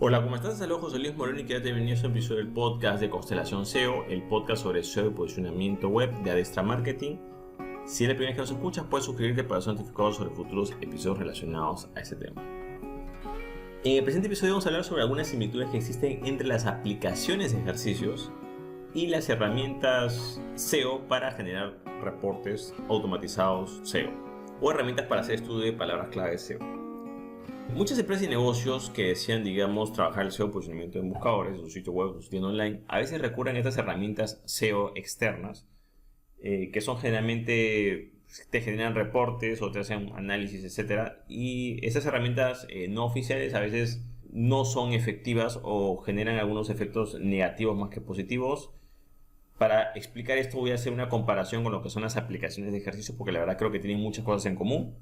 Hola, ¿cómo estás? Saludos, José Luis Moreno y quédate bienvenido a este episodio del podcast de Constelación SEO, el podcast sobre SEO y posicionamiento web de Adestra Marketing. Si es la primera vez que nos escuchas, puedes suscribirte para ser notificado sobre futuros episodios relacionados a este tema. En el presente episodio vamos a hablar sobre algunas similitudes que existen entre las aplicaciones de ejercicios y las herramientas SEO para generar reportes automatizados SEO o herramientas para hacer estudio de palabras clave SEO. Muchas empresas y negocios que desean, trabajar el SEO, posicionamiento en buscadores, su sitio web, su tienda online, a veces recurren a estas herramientas SEO externas, que son generalmente, te generan reportes o te hacen análisis, etc. Y estas herramientas no oficiales a veces no son efectivas o generan algunos efectos negativos más que positivos. Para explicar esto voy a hacer una comparación con lo que son las aplicaciones de ejercicios, porque la verdad creo que tienen muchas cosas en común.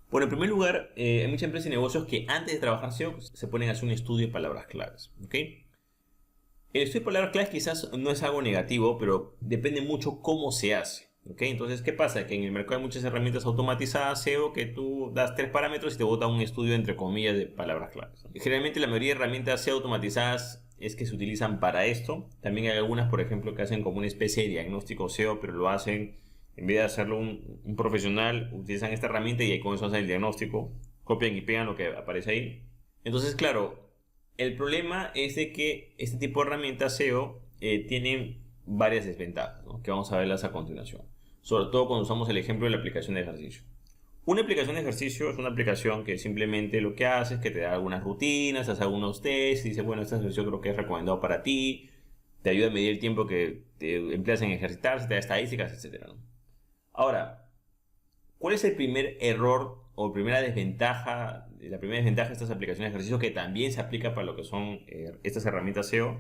Bueno, en primer lugar, hay muchas empresas y negocios que antes de trabajar SEO se ponen a hacer un estudio de palabras claves. ¿Okay? El estudio de palabras claves quizás no es algo negativo, pero depende mucho cómo se hace. ¿Okay? Entonces, ¿qué pasa? Que en el mercado hay muchas herramientas automatizadas SEO que tú das 3 parámetros y te bota un estudio entre comillas de palabras claves. Generalmente la mayoría de herramientas SEO automatizadas es que se utilizan para esto. También hay algunas, por ejemplo, que hacen como una especie de diagnóstico SEO, pero lo hacen... En vez de hacerlo un profesional, utilizan esta herramienta y ahí con eso hacen el diagnóstico, copian y pegan lo que aparece ahí. Entonces, claro, el problema es de que este tipo de herramientas SEO tienen varias desventajas, ¿no? Que vamos a verlas a continuación. Sobre todo cuando usamos el ejemplo de la aplicación de ejercicio. Una aplicación de ejercicio es una aplicación que simplemente lo que hace es que te da algunas rutinas, hace algunos tests y dice, bueno, este ejercicio creo que es recomendado para ti, te ayuda a medir el tiempo que te empleas en ejercitarse, te da estadísticas, etc., ¿no? Ahora, ¿cuál es el primer error o primera desventaja? La primera desventaja de estas aplicaciones de ejercicio que también se aplica para lo que son estas herramientas SEO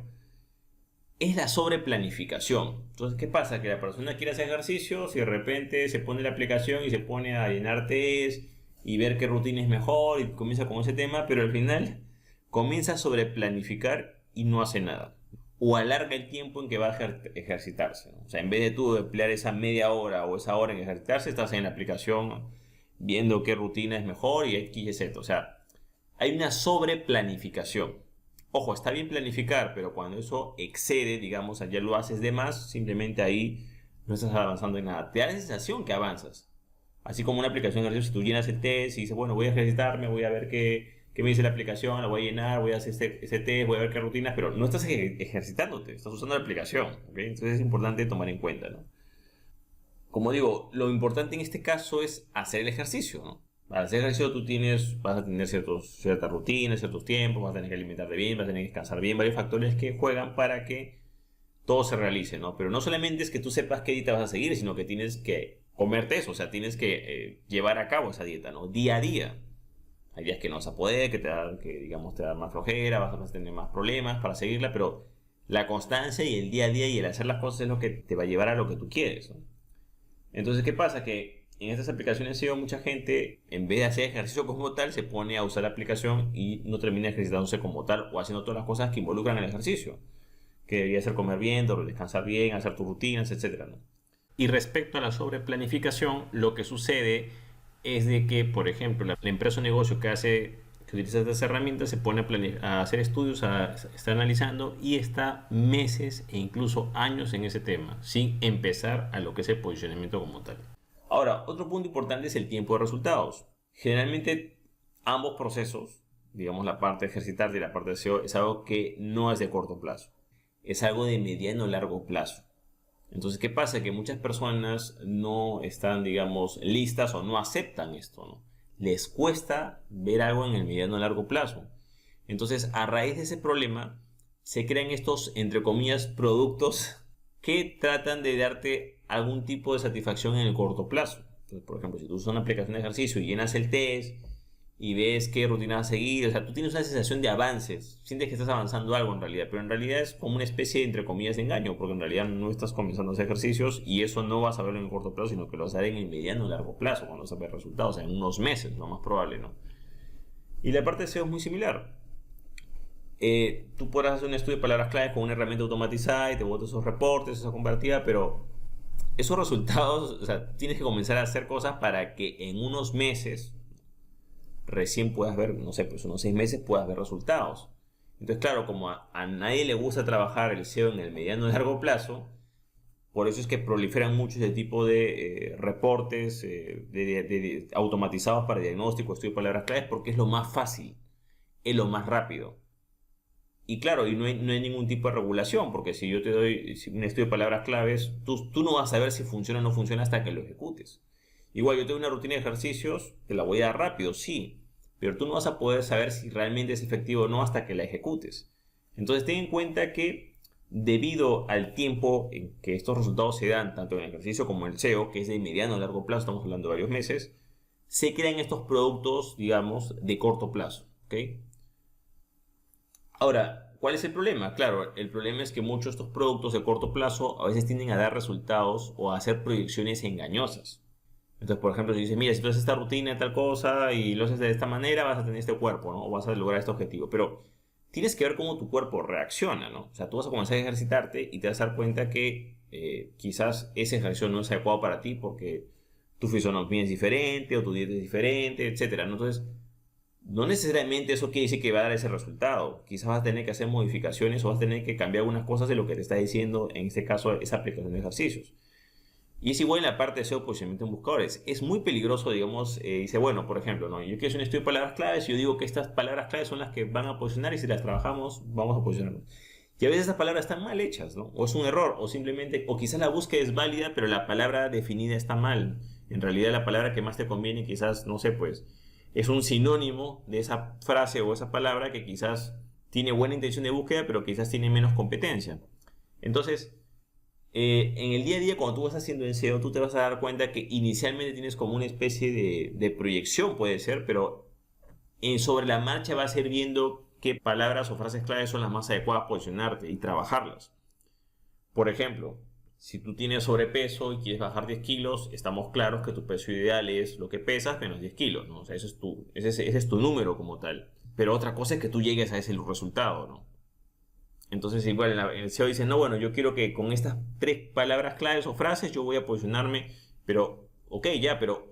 es la sobreplanificación. Entonces, ¿qué pasa? Que la persona quiere hacer ejercicios y de repente se pone la aplicación y se pone a llenar test y ver qué rutina es mejor y comienza con ese tema, pero al final comienza a sobreplanificar y no hace nada. O alarga el tiempo en que va a ejercitarse, ¿no? O sea, en vez de tú emplear esa media hora o esa hora en ejercitarse, estás en la aplicación viendo qué rutina es mejor y X y Z. O sea, hay una sobreplanificación. Ojo, está bien planificar, pero cuando eso excede, ya lo haces de más, simplemente ahí no estás avanzando en nada. Te da la sensación que avanzas. Así como una aplicación de ejercicio, si tú llenas el test y dices, bueno, voy a ejercitarme, voy a ver qué me dice la aplicación, la voy a llenar, voy a hacer ese test, voy a ver qué rutinas, pero no estás ejercitándote, estás usando la aplicación, ¿okay? Entonces es importante tomar en cuenta, ¿no? Como digo, lo importante en este caso es hacer el ejercicio, ¿no? Para hacer ejercicio vas a tener ciertas rutinas, ciertos tiempos, vas a tener que alimentarte bien, vas a tener que descansar bien, varios factores que juegan para que todo se realice, ¿no? Pero no solamente es que tú sepas qué dieta vas a seguir, sino que tienes que comerte eso, o sea, tienes que llevar a cabo esa dieta, ¿no? Día a día. Hay días que no vas a poder, te da más flojera, vas a tener más problemas para seguirla, pero la constancia y el día a día y el hacer las cosas es lo que te va a llevar a lo que tú quieres, ¿no? Entonces, ¿qué pasa? Que en estas aplicaciones SEO mucha gente, en vez de hacer ejercicio como tal, se pone a usar la aplicación y no termina ejercitándose como tal o haciendo todas las cosas que involucran el ejercicio, que debería ser comer bien, descansar bien, hacer tus rutinas, etc., ¿no? Y respecto a la sobreplanificación, lo que sucede es de que, por ejemplo, la empresa o negocio que utiliza estas herramientas se pone a hacer estudios, está analizando y está meses e incluso años en ese tema, sin empezar a lo que es el posicionamiento como tal. Ahora, otro punto importante es el tiempo de resultados. Generalmente, ambos procesos, la parte de ejercitar y la parte de SEO, es algo que no es de corto plazo, es algo de mediano o largo plazo. Entonces, ¿qué pasa? Que muchas personas no están, listas o no aceptan esto, ¿no? Les cuesta ver algo en el mediano o largo plazo. Entonces, a raíz de ese problema, se crean estos, entre comillas, productos que tratan de darte algún tipo de satisfacción en el corto plazo. Entonces, por ejemplo, si tú usas una aplicación de ejercicio y llenas el test y ves qué rutina vas a seguir, o sea, tú tienes una sensación de avances, sientes que estás avanzando algo en realidad, pero en realidad es como una especie de, entre comillas, de engaño, porque en realidad no estás comenzando a hacer ejercicios y eso no vas a verlo en el corto plazo, sino que lo vas a ver en el mediano o largo plazo, cuando vas a ver resultados, o sea, en unos meses, lo más probable, ¿no? Y la parte de SEO es muy similar. Tú podrás hacer un estudio de palabras claves con una herramienta automatizada y te botas esos reportes, esa convertida, pero esos resultados, o sea, tienes que comenzar a hacer cosas para que en unos meses recién puedas ver, no sé, pues unos 6 meses puedas ver resultados. Entonces, claro, como a nadie le gusta trabajar el SEO en el mediano y largo plazo, por eso es que proliferan mucho ese tipo de reportes automatizados para diagnóstico, estudio de palabras claves, porque es lo más fácil, es lo más rápido. Y claro, y no hay ningún tipo de regulación, porque si yo te doy un estudio de palabras claves, tú no vas a saber si funciona o no funciona hasta que lo ejecutes. Igual yo tengo una rutina de ejercicios, te la voy a dar rápido, sí, pero tú no vas a poder saber si realmente es efectivo o no hasta que la ejecutes. Entonces ten en cuenta que debido al tiempo en que estos resultados se dan, tanto en el ejercicio como en el SEO, que es de mediano a largo plazo, estamos hablando de varios meses, se crean estos productos, digamos, de corto plazo, ¿ok? Ahora, ¿cuál es el problema? Claro, el problema es que muchos de estos productos de corto plazo a veces tienden a dar resultados o a hacer proyecciones engañosas. Entonces, por ejemplo, si dices, mira, si tú haces esta rutina de tal cosa y lo haces de esta manera, vas a tener este cuerpo, ¿no? O vas a lograr este objetivo. Pero tienes que ver cómo tu cuerpo reacciona, ¿no? O sea, tú vas a comenzar a ejercitarte y te vas a dar cuenta que quizás ese ejercicio no es adecuado para ti porque tu fisonomía es diferente o tu dieta es diferente, etcétera, ¿no? Entonces, no necesariamente eso quiere decir que va a dar ese resultado. Quizás vas a tener que hacer modificaciones o vas a tener que cambiar algunas cosas de lo que te está diciendo, en este caso, esa aplicación de ejercicios. Y es igual en la parte de SEO posicionamiento en buscadores. Es muy peligroso, digamos, dice, bueno, por ejemplo, ¿no? Yo quiero hacer un estudio de palabras claves y yo digo que estas palabras claves son las que van a posicionar y si las trabajamos, vamos a posicionarlas. Y a veces esas palabras están mal hechas, ¿no? O es un error, o simplemente, o quizás la búsqueda es válida, pero la palabra definida está mal. En realidad la palabra que más te conviene quizás, no sé, pues, es un sinónimo de esa frase o esa palabra que quizás tiene buena intención de búsqueda, pero quizás tiene menos competencia. Entonces, en el día a día, cuando tú vas haciendo en SEO, tú te vas a dar cuenta que inicialmente tienes como una especie de proyección, puede ser, pero sobre la marcha vas a ir viendo qué palabras o frases claves son las más adecuadas para posicionarte y trabajarlas. Por ejemplo, si tú tienes sobrepeso y quieres bajar 10 kilos, estamos claros que tu peso ideal es lo que pesas menos 10 kilos, ¿no? O sea, ese es tu número como tal. Pero otra cosa es que tú llegues a ese resultado, ¿no? Entonces igual en el SEO dicen, no, bueno, yo quiero que con estas 3 palabras claves o frases yo voy a posicionarme, pero, ok, ya, pero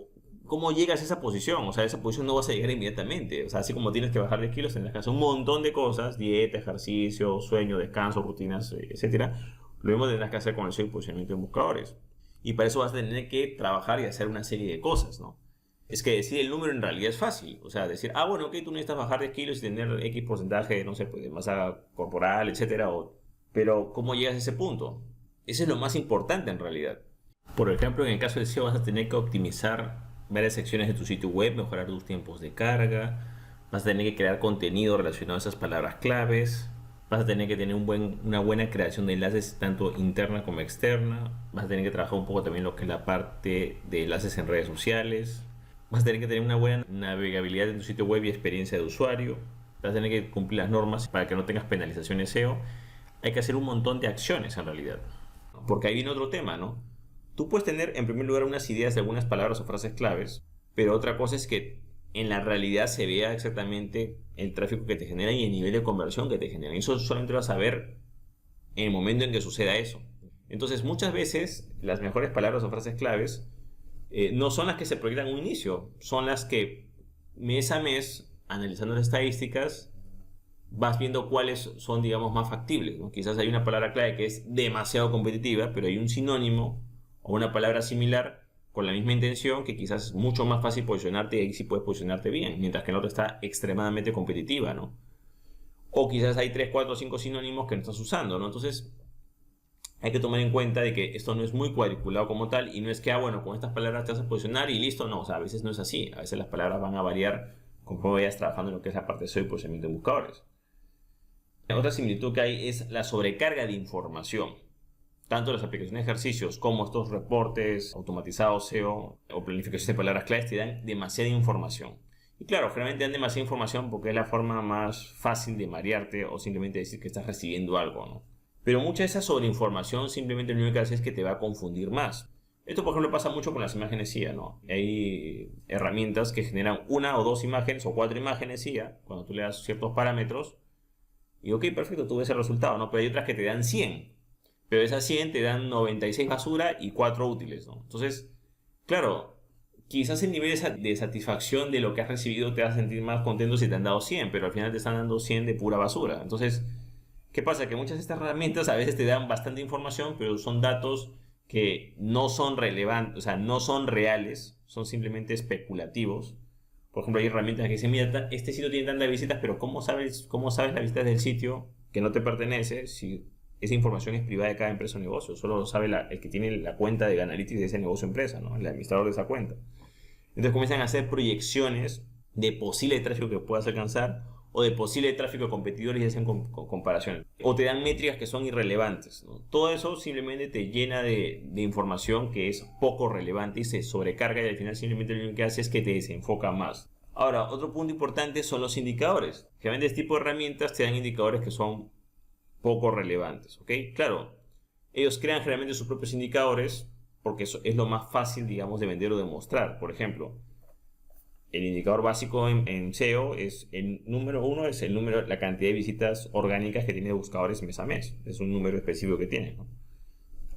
¿cómo llegas a esa posición? O sea, a esa posición no vas a llegar inmediatamente. O sea, así como tienes que bajar 10 kilos, tendrás que hacer un montón de cosas, dieta, ejercicio, sueño, descanso, rutinas, etcétera. Lo mismo tendrás que hacer con el SEO y posicionamiento en buscadores. Y para eso vas a tener que trabajar y hacer una serie de cosas, ¿no? Es que decir el número en realidad es fácil. O sea, decir, bueno, ok, tú necesitas bajar 10 kilos y tener X porcentaje, no sé, pues de masa corporal, etcétera. Pero, ¿cómo llegas a ese punto? Eso es lo más importante en realidad. Por ejemplo, en el caso del SEO vas a tener que optimizar varias secciones de tu sitio web, mejorar tus tiempos de carga, vas a tener que crear contenido relacionado a esas palabras claves, vas a tener que tener una buena creación de enlaces tanto interna como externa, vas a tener que trabajar un poco también lo que es la parte de enlaces en redes sociales, vas a tener que tener una buena navegabilidad en tu sitio web y experiencia de usuario, vas a tener que cumplir las normas para que no tengas penalizaciones SEO. Hay que hacer un montón de acciones en realidad, porque ahí viene otro tema, ¿no? Tú puedes tener en primer lugar unas ideas de algunas palabras o frases claves, pero otra cosa es que en la realidad se vea exactamente el tráfico que te genera y el nivel de conversión que te genera. Y eso solamente lo vas a ver en el momento en que suceda eso. Entonces, muchas veces las mejores palabras o frases claves no son las que se proyectan en un inicio, son las que mes a mes, analizando las estadísticas, vas viendo cuáles son, digamos, más factibles, ¿no? Quizás hay una palabra clave que es demasiado competitiva, pero hay un sinónimo o una palabra similar con la misma intención que quizás es mucho más fácil posicionarte y ahí sí puedes posicionarte bien, mientras que la otra está extremadamente competitiva, ¿no? O quizás hay 3, 4, 5 sinónimos que no estás usando, ¿no? Entonces hay que tomar en cuenta de que esto no es muy cuadriculado como tal y no es que, bueno, con estas palabras te vas a posicionar y listo, no, o sea, a veces no es así, a veces las palabras van a variar conforme vayas trabajando en lo que es la parte de SEO y posicionamiento de buscadores. Otra similitud que hay es la sobrecarga de información. Tanto las aplicaciones de ejercicios como estos reportes automatizados SEO o planificación de palabras claves te dan demasiada información. Y claro, generalmente dan demasiada información porque es la forma más fácil de marearte o simplemente decir que estás recibiendo algo, ¿no? Pero mucha de esa sobreinformación simplemente lo único que hace es que te va a confundir más. Esto, por ejemplo, pasa mucho con las imágenes CIA, ¿no? Hay herramientas que generan 1 o 2 imágenes o 4 imágenes CIA cuando tú le das ciertos parámetros. Y ok, perfecto, tú ves el resultado, ¿no? Pero hay otras que te dan 100. Pero esas 100 te dan 96 basura y 4 útiles, ¿no? Entonces, claro, quizás el nivel de satisfacción de lo que has recibido te va a sentir más contento si te han dado 100, pero al final te están dando 100 de pura basura. Entonces, ¿qué pasa? Que muchas de estas herramientas a veces te dan bastante información, pero son datos que no son relevantes, o sea, no son reales, son simplemente especulativos. Por ejemplo, hay herramientas que dicen, mira, este sitio tiene tantas visitas, pero ¿cómo sabes las visitas del sitio que no te pertenece si esa información es privada de cada empresa o negocio? Solo lo sabe el que tiene la cuenta de Analytics de ese negocio o empresa, ¿no? El administrador de esa cuenta. Entonces comienzan a hacer proyecciones de posible tráfico que puedas alcanzar o de posible tráfico de competidores y hacen comparaciones. O te dan métricas que son irrelevantes, ¿no? Todo eso simplemente te llena de información que es poco relevante y se sobrecarga y al final simplemente lo único que hace es que te desenfoca más. Ahora, otro punto importante son los indicadores. Generalmente este tipo de herramientas te dan indicadores que son poco relevantes, ¿ok? Claro, ellos crean generalmente sus propios indicadores porque eso es lo más fácil, digamos, de vender o de mostrar. Por ejemplo, el indicador básico en SEO es el número uno, es la cantidad de visitas orgánicas que tiene buscadores mes a mes. Es un número específico que tiene, ¿no?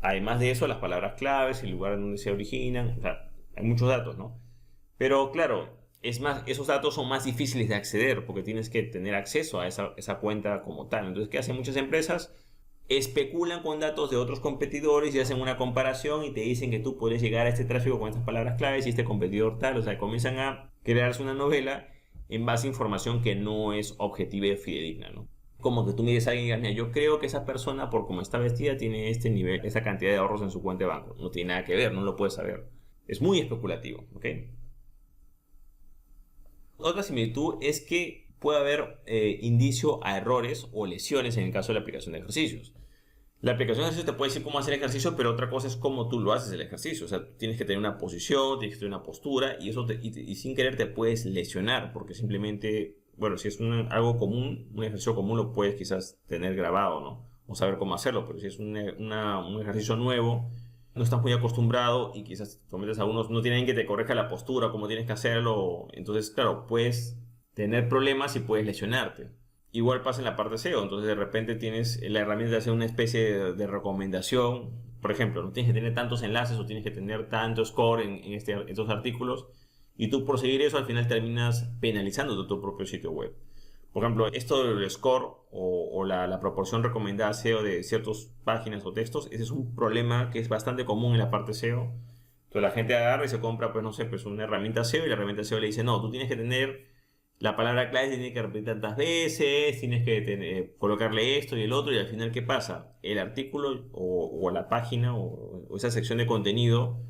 Además de eso, las palabras claves, el lugar donde se originan, o sea, hay muchos datos, ¿no? Pero claro, es más, esos datos son más difíciles de acceder porque tienes que tener acceso a esa cuenta como tal. Entonces, ¿qué hacen muchas empresas? Especulan con datos de otros competidores y hacen una comparación y te dicen que tú puedes llegar a este tráfico con estas palabras claves y este competidor tal. O sea, comienzan a crearse una novela en base a información que no es objetiva y fidedigna, ¿no? Como que tú mires a alguien y digas, mira, yo creo que esa persona, por cómo está vestida, tiene este nivel, esa cantidad de ahorros en su cuenta de banco. No tiene nada que ver, no lo puedes saber. Es muy especulativo, ¿ok? Otra similitud es que puede haber indicio a errores o lesiones en el caso de la aplicación de ejercicios. La aplicación de ejercicio te puede decir cómo hacer el ejercicio, pero otra cosa es cómo tú lo haces el ejercicio. O sea, tienes que tener una posición, tienes que tener una postura y eso y sin querer te puedes lesionar porque simplemente, bueno, si es algo común, un ejercicio común lo puedes quizás tener grabado, ¿no? O saber cómo hacerlo, pero si es un ejercicio nuevo, no estás muy acostumbrado y quizás cometes algunos, no tienen que te corrija la postura, cómo tienes que hacerlo. Entonces, claro, puedes tener problemas y puedes lesionarte. Igual pasa en la parte SEO, entonces de repente tienes la herramienta de hacer una especie de recomendación. Por ejemplo, no tienes que tener tantos enlaces o tienes que tener tanto score en estos artículos y tú por seguir eso al final terminas penalizando tu propio sitio web. Por ejemplo, esto del score o la proporción recomendada SEO de ciertas páginas o textos, ese es un problema que es bastante común en la parte SEO. Entonces la gente agarra y se compra, pues no sé, pues una herramienta SEO y la herramienta SEO le dice, no, tú tienes que tener la palabra clave, tienes que repetir tantas veces, tienes que colocarle esto y el otro, y al final, ¿qué pasa? El artículo o la página o esa sección de contenido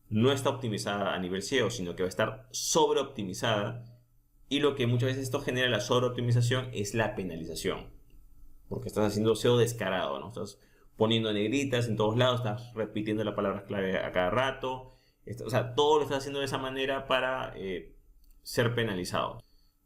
no está optimizada a nivel SEO, sino que va a estar sobreoptimizada, y lo que muchas veces esto genera la sobreoptimización es la penalización, porque estás haciendo SEO descarado, ¿no? Estás poniendo negritas en todos lados, estás repitiendo la palabra clave a cada rato, o sea, todo lo estás haciendo de esa manera para ser penalizado.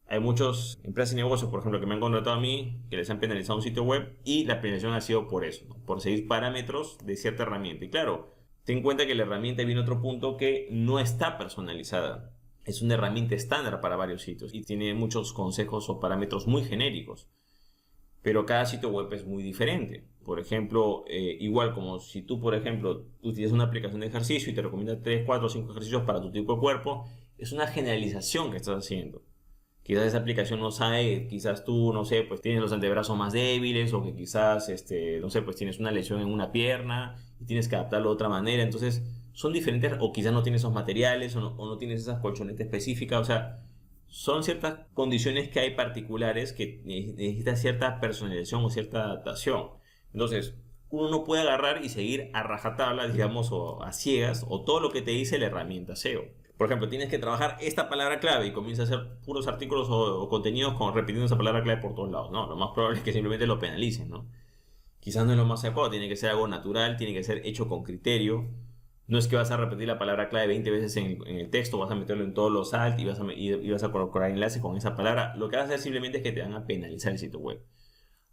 Hay muchas empresas y negocios, por ejemplo, que me han contratado a mí, que les han penalizado un sitio web y la penalización ha sido por eso, ¿no? Por seguir parámetros de cierta herramienta. Y claro, ten en cuenta que la herramienta viene otro punto que no está personalizada. Es una herramienta estándar para varios sitios y tiene muchos consejos o parámetros muy genéricos. Pero cada sitio web es muy diferente. Por ejemplo, igual como si tú, por ejemplo, utilizas una aplicación de ejercicio y te recomienda 3, 4 o 5 ejercicios para tu tipo de cuerpo, es una generalización que estás haciendo. Quizás esa aplicación no sabe, quizás tú, no sé, pues tienes los antebrazos más débiles o que quizás, no sé, pues tienes una lesión en una pierna y tienes que adaptarlo de otra manera. Entonces, son diferentes, o quizás no tienes esos materiales o no tienes esas colchonetas específicas. O sea, son ciertas condiciones que hay particulares que necesitan cierta personalización o cierta adaptación. Entonces, uno no puede agarrar y seguir a rajatabla, digamos, o a ciegas, o todo lo que te dice la herramienta SEO. Por ejemplo, tienes que trabajar esta palabra clave y comienzas a hacer puros artículos o contenidos repitiendo esa palabra clave por todos lados. No, lo más probable es que simplemente lo penalicen, ¿no? Quizás no es lo más adecuado, tiene que ser algo natural, tiene que ser hecho con criterio. No es que vas a repetir la palabra clave 20 veces en el texto, vas a meterlo en todos los alt y vas a colocar enlaces con esa palabra. Lo que vas a hacer simplemente es que te van a penalizar el sitio web.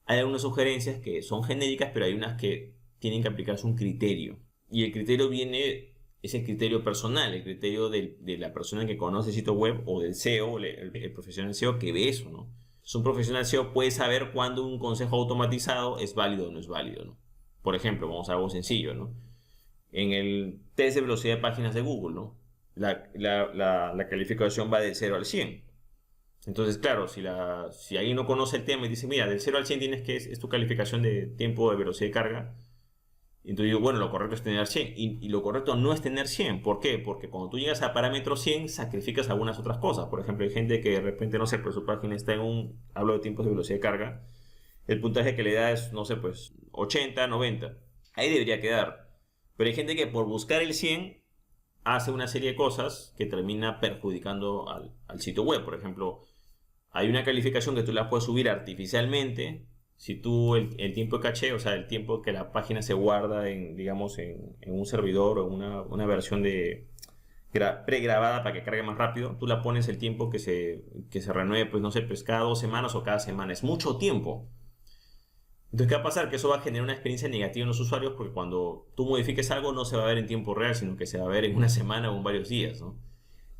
Hay algunas sugerencias que son genéricas, pero hay unas que tienen que aplicarse un criterio. Y el criterio es el criterio personal, el criterio de la persona que conoce el sitio web o del SEO, el profesional SEO que ve eso, ¿no? Entonces, un profesional SEO puede saber cuándo un consejo automatizado es válido o no es válido, ¿no? Por ejemplo, vamos a algo sencillo, ¿no? En el test de velocidad de páginas de Google, ¿no? la calificación va de 0 al 100. Entonces, claro, si alguien no conoce el tema y dice, mira, del 0 al 100 tienes que es tu calificación de tiempo de velocidad de carga. Entonces digo, bueno, lo correcto es tener 100. Y lo correcto no es tener 100. ¿Por qué? Porque cuando tú llegas a parámetro 100, sacrificas algunas otras cosas. Por ejemplo, hay gente que de repente, no sé, pero su página está hablo de tiempos de velocidad de carga. El puntaje que le da es, no sé, pues 80, 90. Ahí debería quedar. Pero hay gente que por buscar el 100 hace una serie de cosas que termina perjudicando al sitio web. Por ejemplo, hay una calificación que tú la puedes subir artificialmente. Si tú el tiempo de caché, o sea, el tiempo que la página se guarda digamos, en un servidor o una versión pregrabada para que cargue más rápido, tú la pones el tiempo que se renueve, pues no sé, pues cada 2 semanas o cada semana. Es mucho tiempo. Entonces, ¿qué va a pasar? Que eso va a generar una experiencia negativa en los usuarios porque cuando tú modifiques algo no se va a ver en tiempo real, sino que se va a ver en una semana o en varios días, ¿no?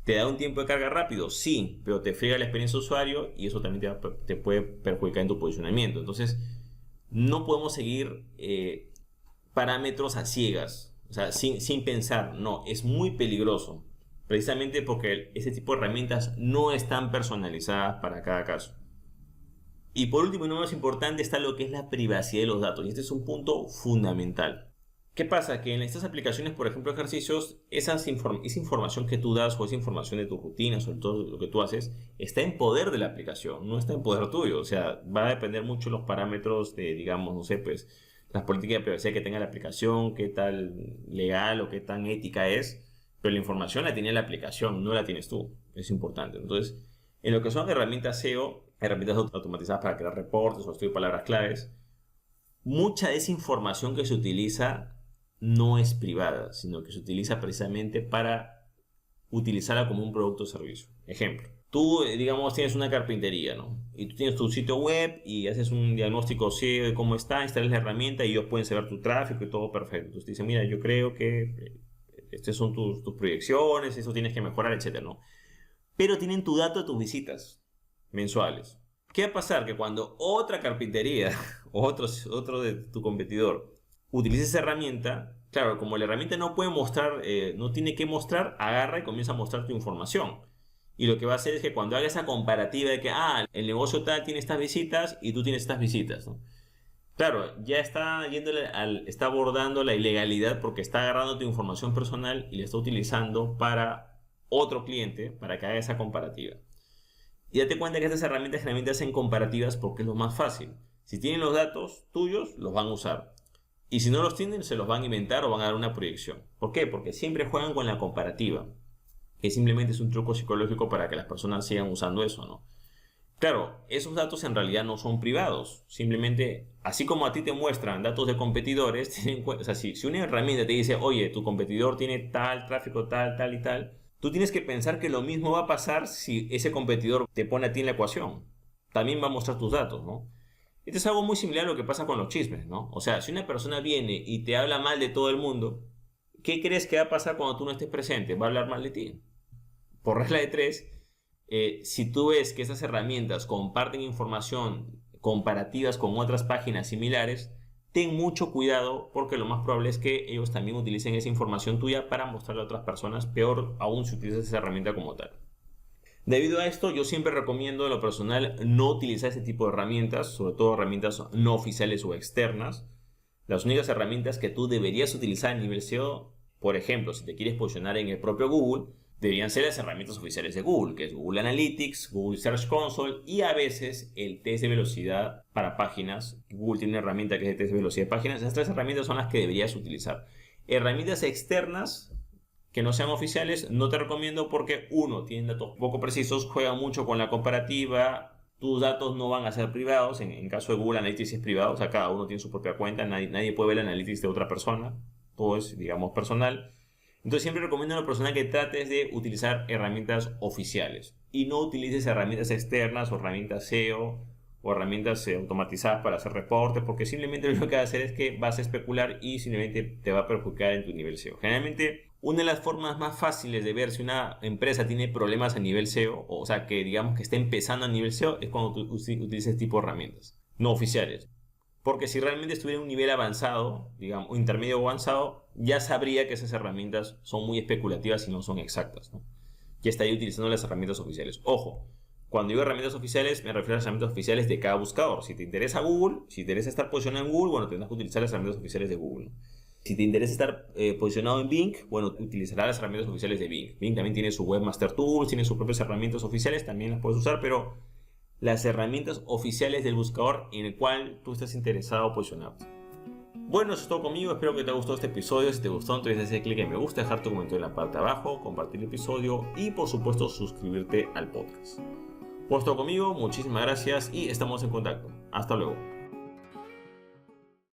¿Te da un tiempo de carga rápido? Sí, pero te friega la experiencia de usuario y eso también te puede perjudicar en tu posicionamiento. Entonces, no podemos seguir parámetros a ciegas, o sea, sin pensar. No, es muy peligroso, precisamente porque ese tipo de herramientas no están personalizadas para cada caso. Y por último y no menos importante está lo que es la privacidad de los datos. Y este es un punto fundamental. ¿Qué pasa? Que en estas aplicaciones, por ejemplo, ejercicios, esa información que tú das o esa información de tus rutinas o de todo lo que tú haces, está en poder de la aplicación, no está en poder tuyo. O sea, va a depender mucho de los parámetros de, digamos, no sé, pues, las políticas de privacidad que tenga la aplicación, qué tal legal o qué tan ética es. Pero la información la tiene la aplicación, no la tienes tú. Es importante. Entonces, en lo que son herramientas SEO, herramientas automatizadas para crear reportes o estudio de palabras claves, mucha de esa información que se utiliza no es privada, sino que se utiliza precisamente para utilizarla como un producto o servicio. Ejemplo, tú, digamos, tienes una carpintería, ¿no? Y tú tienes tu sitio web y haces un diagnóstico SEO de cómo está, instalas la herramienta y ellos pueden saber tu tráfico y todo perfecto. Entonces te dicen, mira, yo creo que estas son tus proyecciones, eso tienes que mejorar, etcétera, ¿no? Pero tienen tu dato de tus visitas mensuales. ¿Qué va a pasar? Que cuando otra carpintería o otro de tu competidor utilice esa herramienta, claro, como la herramienta no puede mostrar, no tiene que mostrar, agarra y comienza a mostrar tu información. Y lo que va a hacer es que cuando haga esa comparativa de que, el negocio tal tiene estas visitas y tú tienes estas visitas, ¿no? Claro, ya está está abordando la ilegalidad porque está agarrando tu información personal y la está utilizando para otro cliente para que haga esa comparativa. Y date cuenta que estas herramientas generalmente hacen comparativas porque es lo más fácil. Si tienen los datos tuyos, los van a usar. Y si no los tienen, se los van a inventar o van a dar una proyección. ¿Por qué? Porque siempre juegan con la comparativa, que simplemente es un truco psicológico para que las personas sigan usando eso, ¿no? Claro, esos datos en realidad no son privados. Simplemente, así como a ti te muestran datos de competidores, o sea, si una herramienta te dice, oye, tu competidor tiene tal tráfico, tal y tal, tú tienes que pensar que lo mismo va a pasar si ese competidor te pone a ti en la ecuación. También va a mostrar tus datos, ¿no? Esto es algo muy similar a lo que pasa con los chismes, ¿no? O sea, si una persona viene y te habla mal de todo el mundo, ¿qué crees que va a pasar cuando tú no estés presente? Va a hablar mal de ti. Por regla de 3, si tú ves que esas herramientas comparten información comparativas con otras páginas similares, ten mucho cuidado porque lo más probable es que ellos también utilicen esa información tuya para mostrarle a otras personas, peor aún si utilizas esa herramienta como tal. Debido a esto, yo siempre recomiendo en lo personal no utilizar ese tipo de herramientas, sobre todo herramientas no oficiales o externas. Las únicas herramientas que tú deberías utilizar a nivel SEO, por ejemplo, si te quieres posicionar en el propio Google, deberían ser las herramientas oficiales de Google, que es Google Analytics, Google Search Console y a veces el test de velocidad para páginas. Google tiene una herramienta que es el test de velocidad de páginas. Esas 3 herramientas son las que deberías utilizar. Herramientas externas que no sean oficiales no te recomiendo porque, uno, tienen datos poco precisos, juegan mucho con la comparativa, tus datos no van a ser privados. En caso de Google Analytics es privado, o sea, cada uno tiene su propia cuenta, nadie puede ver el Analytics de otra persona, todo es, digamos, personal. Entonces siempre recomiendo a la persona que trates de utilizar herramientas oficiales y no utilices herramientas externas o herramientas SEO o herramientas automatizadas para hacer reportes, porque simplemente lo que va a hacer es que vas a especular y simplemente te va a perjudicar en tu nivel SEO. Generalmente, una de las formas más fáciles de ver si una empresa tiene problemas a nivel SEO, o sea, que digamos que está empezando a nivel SEO, es cuando tú utilizas este tipo de herramientas no oficiales. Porque si realmente estuviera en un nivel avanzado, digamos, o intermedio o avanzado, ya sabría que esas herramientas son muy especulativas y no son exactas, ¿no? Ya estaría utilizando las herramientas oficiales. Ojo, cuando digo herramientas oficiales, me refiero a las herramientas oficiales de cada buscador. Si te interesa Google, si te interesa estar posicionado en Google, bueno, tendrás que utilizar las herramientas oficiales de Google, ¿no? Si te interesa estar posicionado en Bing, bueno, utilizarás las herramientas oficiales de Bing. Bing también tiene su Webmaster Tools, tiene sus propias herramientas oficiales, también las puedes usar, pero las herramientas oficiales del buscador en el cual tú estás interesado posicionarte. Bueno, eso es todo conmigo. Espero que te haya gustado este episodio. Si te gustó, entonces haz clic en me gusta, dejar tu comentario en la parte de abajo, compartir el episodio y, por supuesto, suscribirte al podcast. Pues todo conmigo, muchísimas gracias y estamos en contacto. Hasta luego.